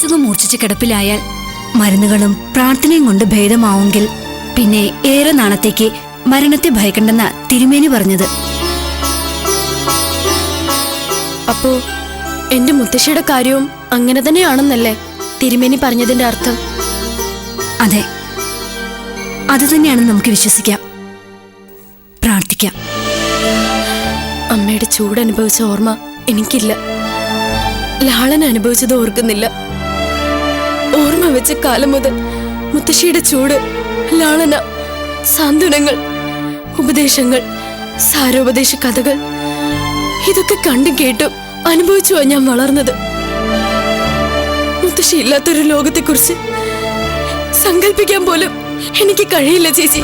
അസുഖം മൂർച്ഛിച്ച് കിടപ്പിലായാൽ മരുന്നുകളും പ്രാർത്ഥനയും കൊണ്ട് ഭേദമാവുമെങ്കിൽ പിന്നെ ഏറെ നാളത്തേക്ക് മരണത്തെ ഭയക്കണ്ടെന്ന തിരുമേനി പറഞ്ഞത്. അപ്പോ എന്റെ മുത്തശ്ശിയുടെ കാര്യവും അങ്ങനെ തന്നെയാണെന്നല്ലേ തിരുമേനി പറഞ്ഞതിന്റെ അർത്ഥം? അതെ, അത് തന്നെയാണെന്ന് നമുക്ക് വിശ്വസിക്കാം, പ്രാർത്ഥിക്കാം. അമ്മയുടെ ചൂട് അനുഭവിച്ച ഓർമ്മ എനിക്കില്ല. ലാളൻ അനുഭവിച്ചത് ഓർക്കുന്നില്ല. ഓർമ്മ വെച്ച കാലം മുതൽ മുത്തശ്ശിയുടെ ചൂട്, ലാളന, സാന്ത്വനങ്ങൾ, ഉപദേശങ്ങൾ, സാരോപദേശ കഥകൾ ഇതൊക്കെ കണ്ടും കേട്ടും അനുഭവിച്ചുവാ ഞാൻ വളർന്നത്. മുത്തശ്ശി ഇല്ലാത്തൊരു ലോകത്തെക്കുറിച്ച് സങ്കല്പിക്കാൻ പോലും എനിക്ക് കഴിയില്ല ചേച്ചി.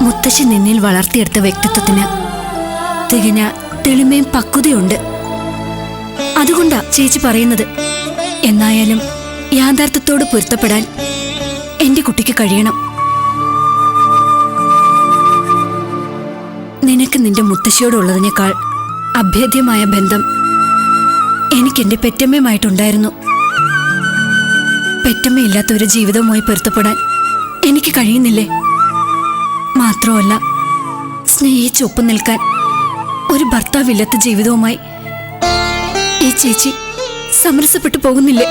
മുത്തശ്ശി നിന്നിൽ വളർത്തിയെടുത്ത വ്യക്തിത്വത്തിന് തികഞ്ഞ തെളിമയും പക്വതയുണ്ട്. അതുകൊണ്ടാ ചേച്ചി പറയുന്നത്. എന്നായാലും യാഥാർത്ഥ്യത്തോട് പൊരുത്തപ്പെടാൻ എന്റെ കുട്ടിക്ക് കഴിയണം. നിനക്ക് നിന്റെ മുത്തശ്ശിയോടുള്ളതിനേക്കാൾ അഭേദ്യമായ ബന്ധം എനിക്കെന്റെ പെറ്റമ്മയുമായിട്ടുണ്ടായിരുന്നു. പെറ്റമ്മയില്ലാത്ത ഒരു ജീവിതവുമായി പൊരുത്തപ്പെടാൻ എനിക്ക് കഴിയുന്നില്ലേ? മാത്രമല്ല, സ്നേഹിച്ചൊപ്പം നിൽക്കാൻ ഒരു ഭർത്താവില്ലാത്ത ജീവിതവുമായി ഈ ചേച്ചി സമരസപ്പെട്ടു പോകുന്നില്ലേ?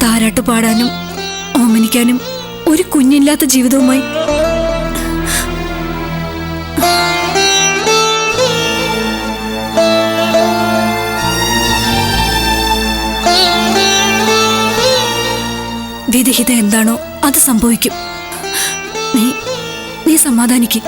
താരാട്ട് പാടാനും ഓമനിക്കാനും ഒരു കുഞ്ഞില്ലാത്ത ജീവിതവുമായി വിധിഹിത എന്താണോ അത് സംഭവിക്കും. നീ സമാധാനിക്കും.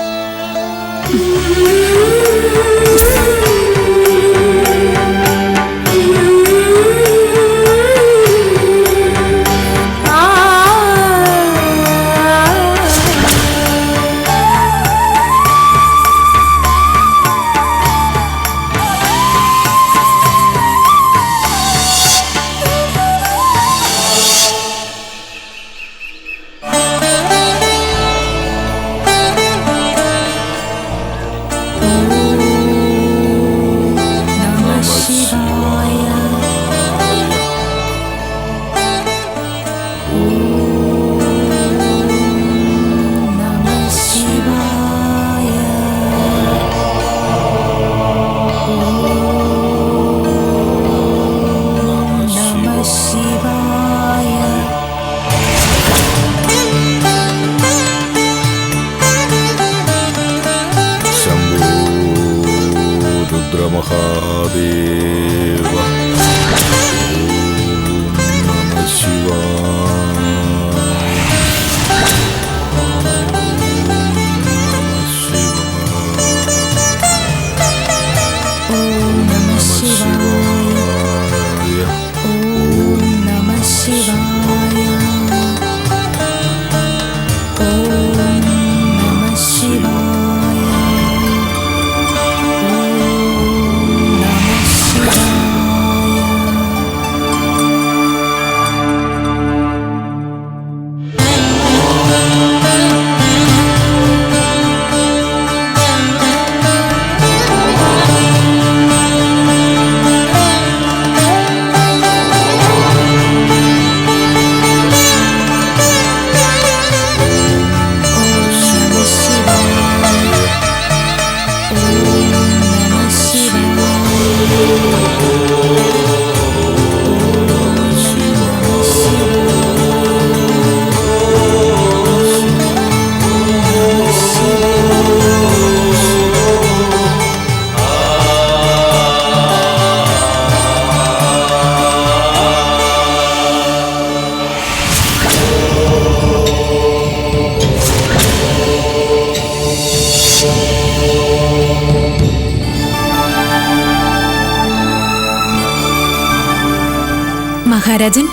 മഹാരാജൻ,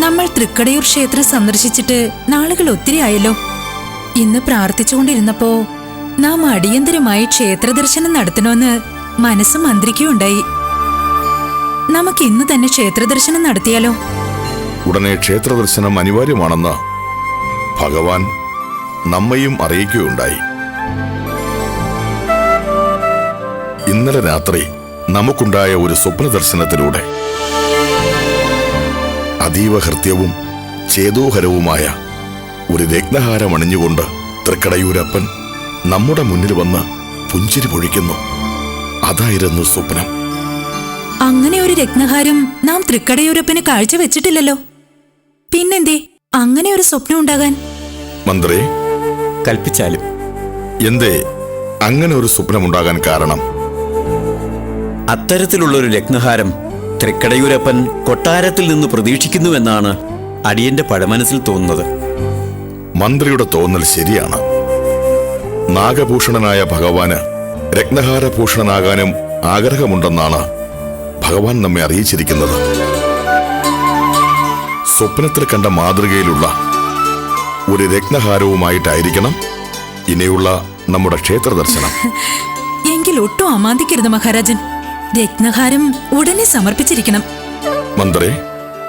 നമ്മൾ തൃക്കടയൂർ ക്ഷേത്രം സന്ദർശിച്ചിട്ട് നാളുകൾ ഒത്തിരി ആയല്ലോ. ഇന്ന് പ്രാർത്ഥിച്ചുകൊണ്ടിരുന്നപ്പോ നാം അടിയന്തരമായി ക്ഷേത്ര ദർശനം നടത്തണമെന്ന് മനസ്സ് മന്ത്രിക്കുകയുണ്ടായി. നമുക്ക് ഇന്ന് തന്നെ ക്ഷേത്ര ദർശനം നടത്തിയാലോ? ഉടനെ ക്ഷേത്രദർശനം അനിവാര്യമാണെന്ന് ഭഗവാൻ നമ്മയും അറിയിക്കുകയുണ്ടായി. ഇന്നലെ രാത്രി നമുക്കുണ്ടായ ഒരു സ്വപ്ന ദർശനത്തിലൂടെ അതീവ ഹൃത്യവും ചേതോഹരവുമായ ഒരു രത്നഹാരം അണിഞ്ഞുകൊണ്ട് തൃക്കടയൂരപ്പൻ നമ്മുടെ മുന്നിൽ വന്ന് പുഞ്ചിരി പൊഴിക്കുന്നു. അതായിരുന്നു സ്വപ്നം. അങ്ങനെ ഒരു രത്നഹാരം നാം തൃക്കടയൂരപ്പന് കാഴ്ചവെച്ചിട്ടില്ലല്ലോ. പിന്നെന്തേ അങ്ങനെ ഒരു സ്വപ്നം ഉണ്ടാകാൻ? മന്ത്രി, കൽപ്പിച്ചാലും എന്തേ അങ്ങനെ ഒരു സ്വപ്നമുണ്ടാകാൻ കാരണം? അത്തരത്തിലുള്ളൊരു രത്നഹാരം തൃക്കടയൂരപ്പൻ കൊട്ടാരത്തിൽ നിന്ന് പ്രതീക്ഷിക്കുന്നുവെന്നാണ് അടിയന്റെ പഴമനസ്സിൽ തോന്നുന്നത്. മന്ത്രിയുടെ തോന്നൽ ശരിയാണ്. നാഗഭൂഷണനായ ഭഗവാന് രത്നഹാരഭൂഷണനാകാനും ആഗ്രഹമുണ്ടെന്നാണ് ഭഗവാൻ നമ്മെ അറിയിച്ചിരിക്കുന്നത്. സ്വപ്നത്തിൽ കണ്ട മാതൃകയിലുള്ള ഒരു രത്നഹാരവുമായിട്ടായിരിക്കണം ഇനിയുള്ള നമ്മുടെ ക്ഷേത്ര ദർശനം. എങ്കിൽ ഒട്ടും അമാന്തിക്കരുത് മഹാരാജൻ. രത്നഹാരം ഉടനെ സമർപ്പിച്ചിരിക്കണം. മന്ത്രി,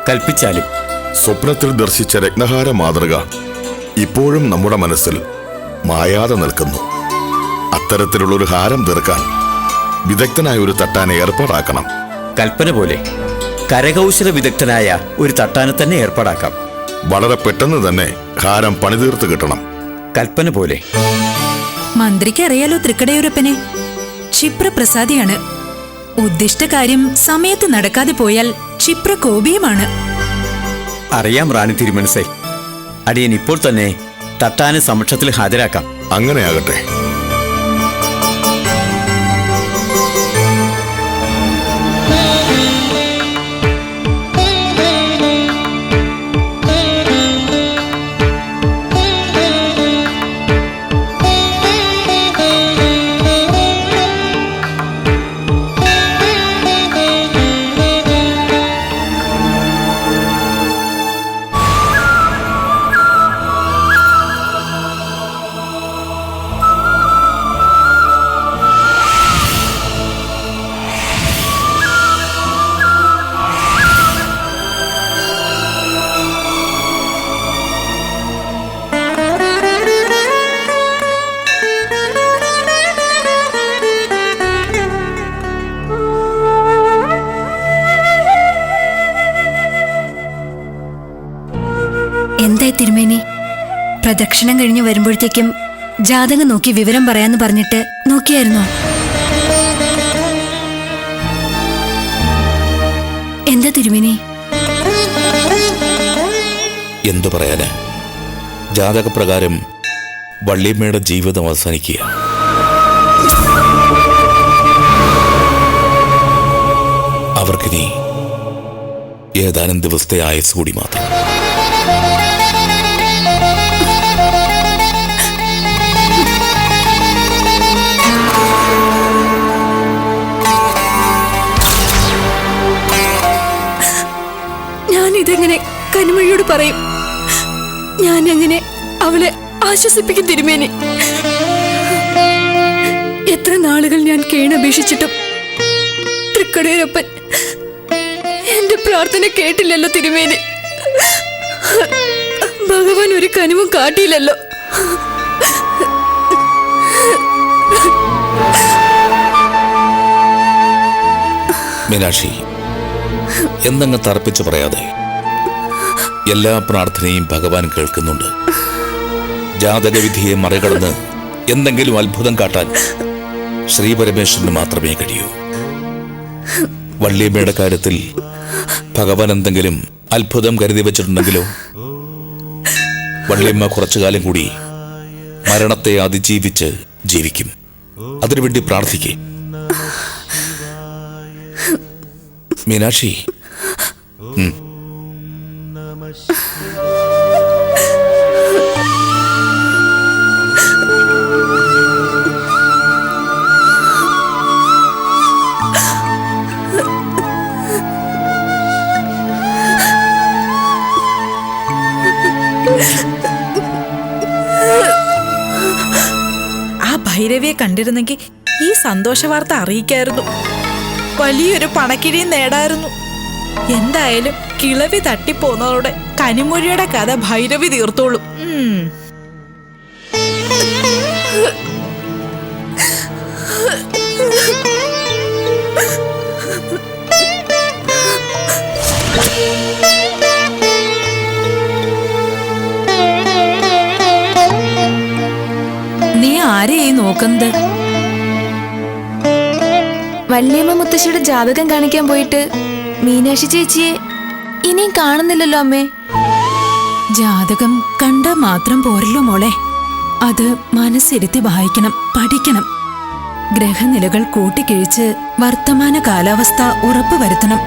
കൽപ്പിച്ചാലും സ്വപ്നത്തിൽ ദർശിച്ച രത്നഹാര മാതൃക ഇപ്പോഴും നമ്മുടെ മനസ്സിൽ മായാതെ നിൽക്കുന്നു. അത്തരത്തിലുള്ളൊരു ഹാരം തീർക്കാൻ വിദഗ്ധനായ ഒരു തട്ടാനെ ഏർപ്പാടാക്കണം. കൽപ്പന പോലെ കരകൗശല വിദഗ്ധനായ ഒരു തട്ടാനെ തന്നെ ഏർപ്പാടാക്കാം. വളരെ പെട്ടെന്ന് തന്നെ ഹാരം പണിതീർത്ത് കിട്ടണം. കൽപ്പന പോലെ. മന്ത്രിക്ക് അറിയാലോ തൃക്കടയൂരപ്പനെ. ക്ഷിപ്രപ്രസാദിയാണ്. ഉദ്ദിഷ്ട കാര്യം സമയത്ത് നടക്കാതെ പോയാൽ ക്ഷിപ്രകോപിയുമാണ്. അറിയാം റാണി തിരുമനസേ. അടിയൻ ഇപ്പോൾ തന്നെ തട്ടാനെ സമക്ഷത്തിൽ ഹാജരാക്കാം. അങ്ങനെയാകട്ടെ. എന്തായി തിരുമേനി? പ്രദക്ഷിണം കഴിഞ്ഞ് വരുമ്പോഴത്തേക്കും ജാതകം നോക്കി വിവരം പറയാന്ന് പറഞ്ഞിട്ട് നോക്കിയായിരുന്നോ? എന്താ തിരുമേനി? എന്തു പറയാന്, ജാതകപ്രകാരം വള്ളിയമ്മയുടെ ജീവിതം അവസാനിക്കുക. അവർക്കിനി ഏതാനും ദിവസത്തെ ആയുസ് കൂടി മാത്രം. ഞാനിതെങ്ങനെ കനിമൊഴിയോട് പറയും? ഞാൻ എങ്ങനെ അവളെ ആശ്വസിപ്പിക്കും തിരുമേനി? എത്ര നാളുകൾ ഞാൻ കേണപേക്ഷിച്ചിട്ടും തൃക്കടയൂരപ്പൻ എന്റെ പ്രാർത്ഥന കേട്ടില്ലല്ലോ തിരുമേനി. ഭഗവാൻ ഒരു കനിവും കാട്ടിയില്ലല്ലോ. മീനാക്ഷി, എന്നങ്ങ് തർപ്പിച്ചു പറയാതെ. എല്ലാ പ്രാർത്ഥനയും ഭഗവാൻ കേൾക്കുന്നുണ്ട്. ജാതകവിധിയെ മറികടന്ന് എന്തെങ്കിലും അത്ഭുതം കാട്ടാൻ ശ്രീപരമേശ്വരന് മാത്രമേ കഴിയൂ. വള്ളിയമ്മയുടെ കാര്യത്തിൽ ഭഗവാൻ എന്തെങ്കിലും അത്ഭുതം കരുതി വച്ചിട്ടുണ്ടെങ്കിലോ? വള്ളിയമ്മ കുറച്ചുകാലം കൂടി മരണത്തെ അതിജീവിച്ച് ജീവിക്കും. അതിനുവേണ്ടി പ്രാർത്ഥിക്കേ മീനാക്ഷി. ആ ഭൈരവിയെ കണ്ടിരുന്നെങ്കിൽ ഈ സന്തോഷ വാർത്ത അറിയിക്കായിരുന്നു. വലിയൊരു പണക്കിഴിയും നേടായിരുന്നു. എന്തായാലും കിളവി തട്ടിപ്പോന്നതോടെ കനിമൊഴിയുടെ കഥ ഭൈരവി തീർത്തോളും. നീ ആരെയായി നോക്കുന്നത്? വല്യമ്മ മുത്തശ്ശിയുടെ ജാതകം കാണിക്കാൻ പോയിട്ട് മീനാക്ഷി ചേച്ചിയെ ഇനിയും കാണുന്നില്ലല്ലോ അമ്മേ. ജാതകം കണ്ടാ മാത്രം പോരല്ലോ മോളെ, അത് മനസ്സിരുത്തി വായിക്കണം, പഠിക്കണം. ഗ്രഹനിലകൾ കൂട്ടിക്കിഴിച്ച് വർത്തമാന കാലാവസ്ഥ ഉറപ്പുവരുത്തണം.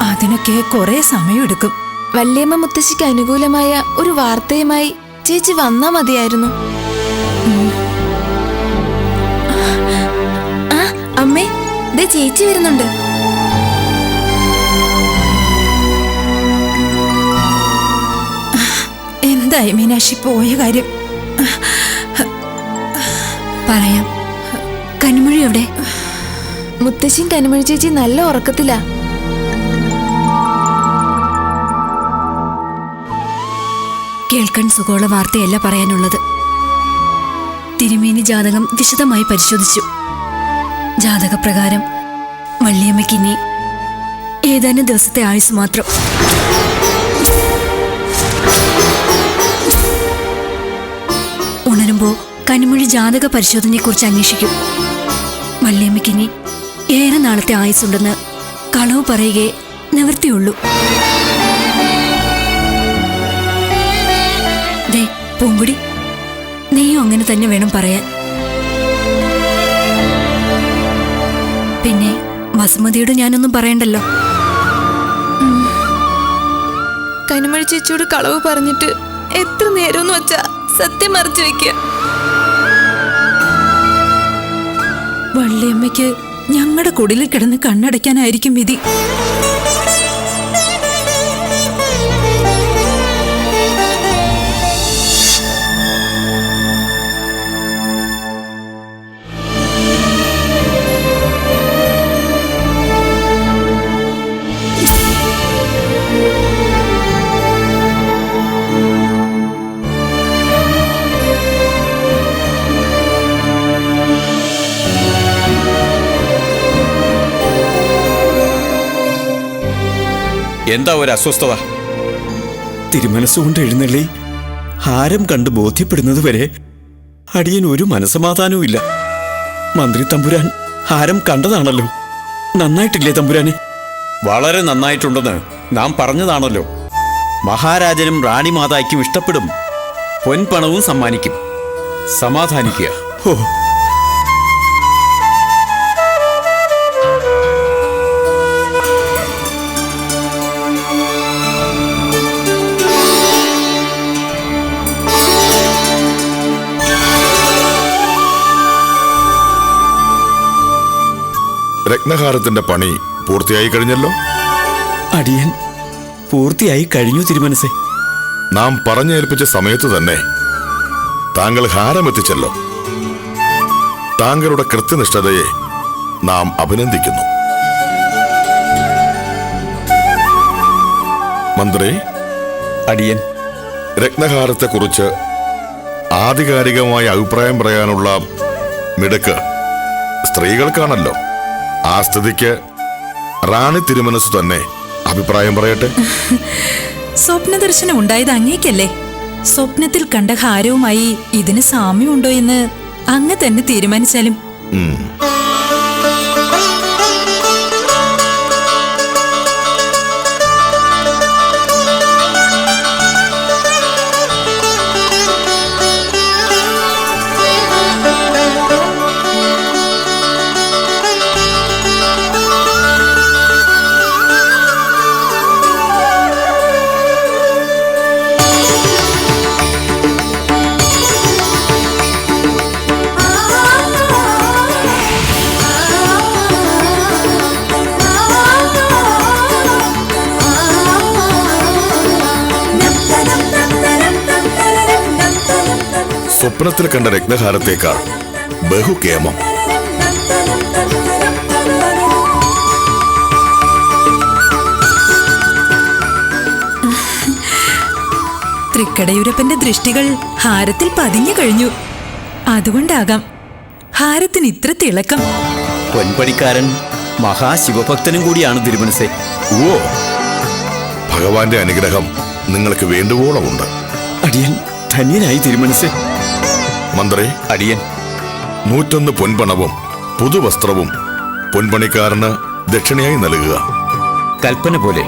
അതിനൊക്കെ കുറെ സമയമെടുക്കും. വല്യമ്മ മുത്തശ്ശിക്ക് അനുകൂലമായ ഒരു വാർത്തയുമായി ചേച്ചി വന്നാ മതിയായിരുന്നു. ആ അമ്മേ, ദേ ചേച്ചി വരുന്നുണ്ട്. എന്തായി മീനാക്ഷി പോയ കാര്യം? പറയാം. കനിമൊഴി എവിടെ? മുത്തശ്ശിയും കനിമൊഴി ചേച്ചി നല്ല ഉറക്കത്തിലാ. കേൾക്കാൻ സുഖമുള്ള വാർത്തയല്ല പറയാനുള്ളത്. തിരുമേനി ജാതകം വിശദമായി പരിശോധിച്ചു. ജാതകപ്രകാരം വള്ളിയമ്മയ്ക്കിനി ഏതാനും ദിവസത്തെ ആയുസ് മാത്രം. ഉണരുമ്പോ കനിമൊഴി ജാതക പരിശോധനയെക്കുറിച്ച് അന്വേഷിക്കും. വള്ളിയമ്മയ്ക്കിനി ഏറെ നാളത്തെ ആയുസ്സുണ്ടെന്ന് കളവ് പറയുകയെ നിവൃത്തിയുള്ളൂ. ദേ പൂങ്കുടി, നീയും അങ്ങനെ തന്നെ വേണം പറയാൻ. പിന്നെ വസുമതിയോട് ഞാനൊന്നും പറയണ്ടല്ലോ. കനിമൊഴി ചേച്ചിയോട് കളവ് പറഞ്ഞിട്ട് എത്ര നേരമെന്ന് വെച്ചാ സത്യം മറച്ചു വെക്കുക. വള്ളിയമ്മയ്ക്ക് ഞങ്ങളുടെ കുടിലിൽ കിടന്ന് കണ്ണടയ്ക്കാനായിരിക്കും വിധി. എന്താ ഒരു അസ്വസ്ഥത? തിരുമനസ്സുകൊണ്ട് എഴുന്നള്ളി ഹാരം കണ്ട് ബോധ്യപ്പെടുന്നത് വരെ അടിയൻ ഒരു മനസ്സമാധാനവും ഇല്ല. മന്ത്രി തമ്പുരാൻ ഹാരം കണ്ടതാണല്ലോ. നന്നായിട്ടില്ലേ തമ്പുരാനെ? വളരെ നന്നായിട്ടുണ്ടെന്ന് നാം പറഞ്ഞതാണല്ലോ. മഹാരാജനും റാണി മാതായ്ക്കും ഇഷ്ടപ്പെടും. പൊൻപണവും സമ്മാനിക്കും. സമാധാനിക്കുക. ഓ, രത്നഹാരത്തിന്റെ പണി പൂർത്തിയായി കഴിഞ്ഞല്ലോ. അടിയൻ പൂർത്തിയായി കഴിഞ്ഞു തിരുമനസേ. നാം പറഞ്ഞേൽപ്പിച്ച സമയത്ത് തന്നെ താങ്കൾ ഹാരമെത്തിച്ചല്ലോ. താങ്കളുടെ കൃത്യനിഷ്ഠതയെ നാം അഭിനന്ദിക്കുന്നു. മന്ത്രി, അടിയൻ രത്നഹാരത്തെക്കുറിച്ച് ആധികാരികമായ അഭിപ്രായം പറയാനുള്ള മിടുക്ക് സ്ത്രീകൾക്കാണല്ലോ. ആ സ്ഥിതിക്ക് റാണി തിരുമനസ് തന്നെ അഭിപ്രായം പറയട്ടെ. സ്വപ്നദർശനം ഉണ്ടായത് അങ്ങേക്കല്ലേ? സ്വപ്നത്തിൽ കണ്ട ഹാരവുമായി ഇതിന് സാമ്യമുണ്ടോ എന്ന് അങ്ങ് തന്നെ തീരുമാനിച്ചാലും. സ്വപ്നത്തിൽ കണ്ട രത്നഹാരത്തേക്കാൾ ബഹുകേമം. തൃക്കടയൂരപ്പന്റെ ദൃഷ്ടികൾ ഹാരത്തിൽ പതിഞ്ഞു കഴിഞ്ഞു. അതുകൊണ്ടാകാം ഹാരത്തിന് ഇത്ര തിളക്കം. പൊൻപടിക്കാരൻ മഹാശിവഭക്തനും കൂടിയാണ് തിരുമനസേ. ഓ, ഭഗവാന്റെ അനുഗ്രഹം നിങ്ങൾക്ക് വേണ്ടുവോളമുണ്ട്. അടിയൻ ധന്യനായി തിരുമനസേ. മന്ത്രി, അടിയൻ 101 പൊൻപണവും പുതുവസ്ത്രവും പൊൻപണിക്കാരന് ദക്ഷിണയായി നൽകുക. കൽപ്പന പോലെ.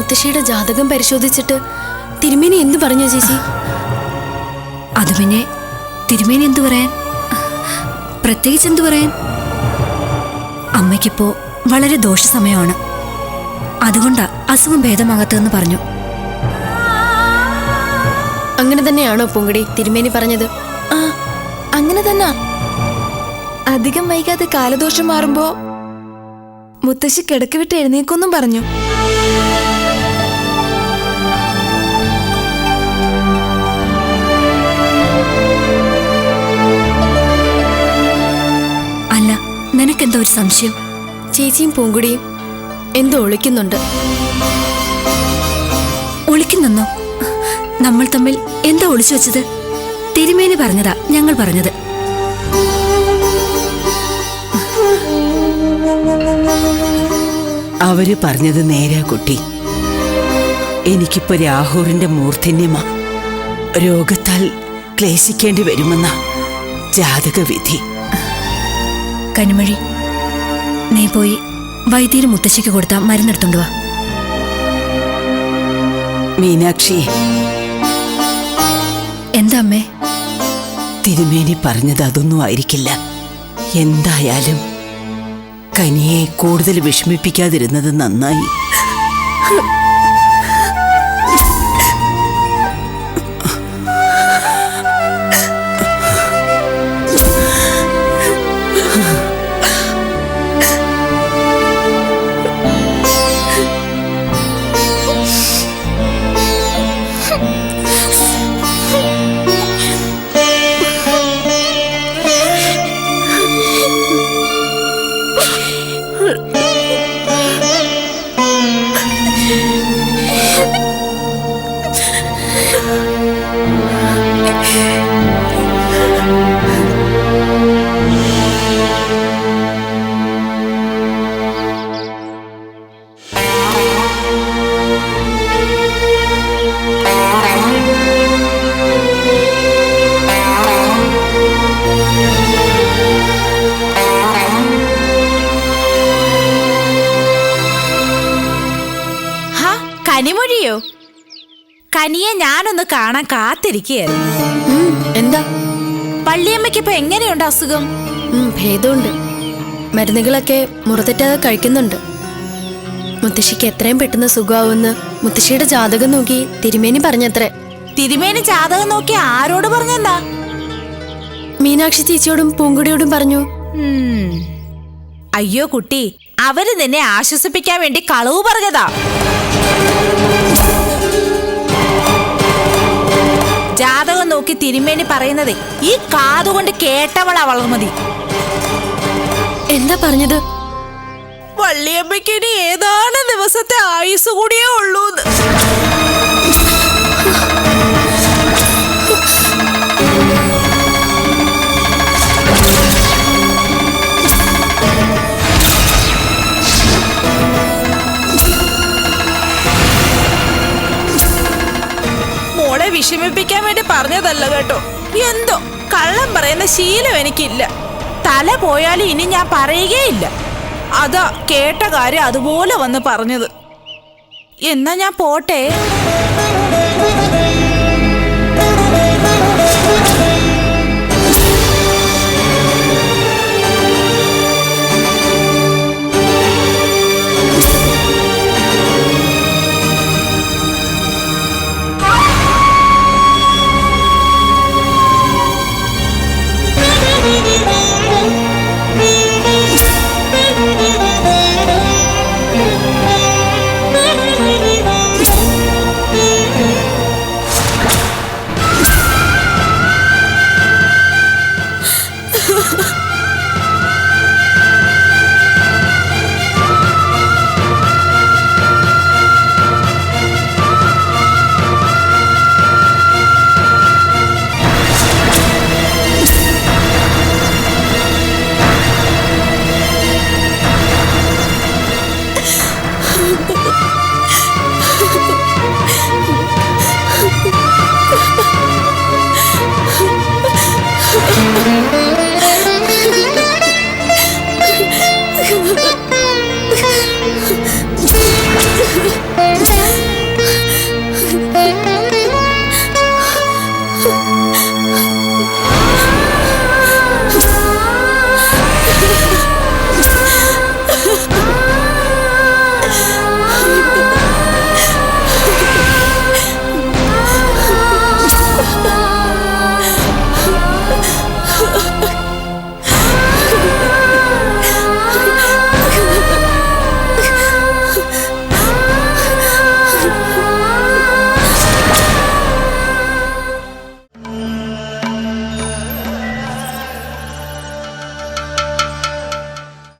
മുത്തശ്ശിയുടെ ജാതകം പരിശോധിച്ചിട്ട് തിരുമേനി എന്തു പറഞ്ഞു ചേച്ചി? അത് പിന്നെ തിരുമേനി എന്തു പറയാൻ, പ്രത്യേകിച്ച് എന്തു പറയാൻ? അമ്മയ്ക്കിപ്പോ വളരെ ദോഷസമയമാണ്. അതുകൊണ്ടാ അസുഖം ഭേദമാകത്തെന്ന് പറഞ്ഞു. അങ്ങനെ തന്നെയാണോ പൊങ്കടി തിരുമേനി പറഞ്ഞത്? ആ, അങ്ങനെ തന്നെ. അധികം വൈകാതെ കാലദോഷം മാറുമ്പോ മുത്തശ്ശി കിടക്ക് വിട്ട് എഴുന്നേക്കൊന്നും പറഞ്ഞു. അല്ല, നിനക്കെന്താ ഒരു സംശയം? ചേച്ചിയും പൂങ്കുടിയും എന്തോ ഒളിക്കുന്നുണ്ട്. ഒളിക്കുന്നെന്നോ? നമ്മൾ തമ്മിൽ എന്താ ഒളിച്ചു വെച്ചത്? തിരുമേനി പറഞ്ഞതാ ഞങ്ങൾ പറഞ്ഞത്. അവര് പറഞ്ഞത് നേരാ കുട്ടി. എനിക്കിപ്പോ രാഹുറിന്റെ മൂർധന്യമാ. രോഗത്താൽ ക്ലേശിക്കേണ്ടി വരുമെന്ന ജാതകവിധി. കനിമൊഴി, നീ പോയി വൈദ്യര് മുത്തശ്ശിക്ക് കൊടുത്ത മരുന്നെടുത്തോണ്ട് വാ. മീനാക്ഷി, എന്താ അമ്മേ? തിരുമേനി പറഞ്ഞത് അതൊന്നും ആയിരിക്കില്ല. എന്തായാലും കനിയെ കൂടുതൽ വിഷമിപ്പിക്കാതിരുന്നത് നന്നായി. കനിമൊഴിയോ? കനിയെ ഞാനൊന്ന് കാണാൻ കാത്തിരിക്കുകയായിരുന്നു. എന്താ? പള്ളിയമ്മയ്ക്ക് ഇപ്പൊ എങ്ങനെയുണ്ട് അസുഖം? ഭേദമുണ്ട്. മരുന്നുകളൊക്കെ മുറതെറ്റാതെ കഴിക്കുന്നുണ്ട്. മുത്തശ്ശിക്ക് എത്രയും പെട്ടെന്ന് സുഖമാവുമെന്ന് മുത്തശ്ശിയുടെ ജാതകം നോക്കി തിരുമേനി പറഞ്ഞത്രേ. തിരുമേനി ജാതകം നോക്കി ആരോട് പറഞ്ഞെന്നാ? മീനാക്ഷി ചേച്ചിയോടും പൂങ്കുടിയോടും പറഞ്ഞു. അയ്യോ കുട്ടി, അവര് നിന്നെ ആശ്വസിപ്പിക്കാൻ വേണ്ടി കളവ് പറഞ്ഞതാ. ജാതകം നോക്കി തിരുമേനി പറയുന്നത് ഈ കാതുകൊണ്ട് കേട്ടവളാ വളർമതി. എന്താ പറഞ്ഞത്? വള്ളിയമ്മയ്ക്ക് ഇനി ഏതാനും ദിവസത്തെ ആയുസ് കൂടിയേ ഉള്ളൂന്ന്. മോളെ വിഷമിപ്പിക്കാൻ വേണ്ടി പറഞ്ഞതല്ല കേട്ടോ. എന്തോ കള്ളം പറയുന്ന ശീലം എനിക്കില്ല. തല പോയാലും ഇനി ഞാൻ പറയുകയില്ല. അതാ കേട്ട കാര്യം അതുപോലെ വന്ന് പറഞ്ഞത്. എന്നാ ഞാൻ പോട്ടെ.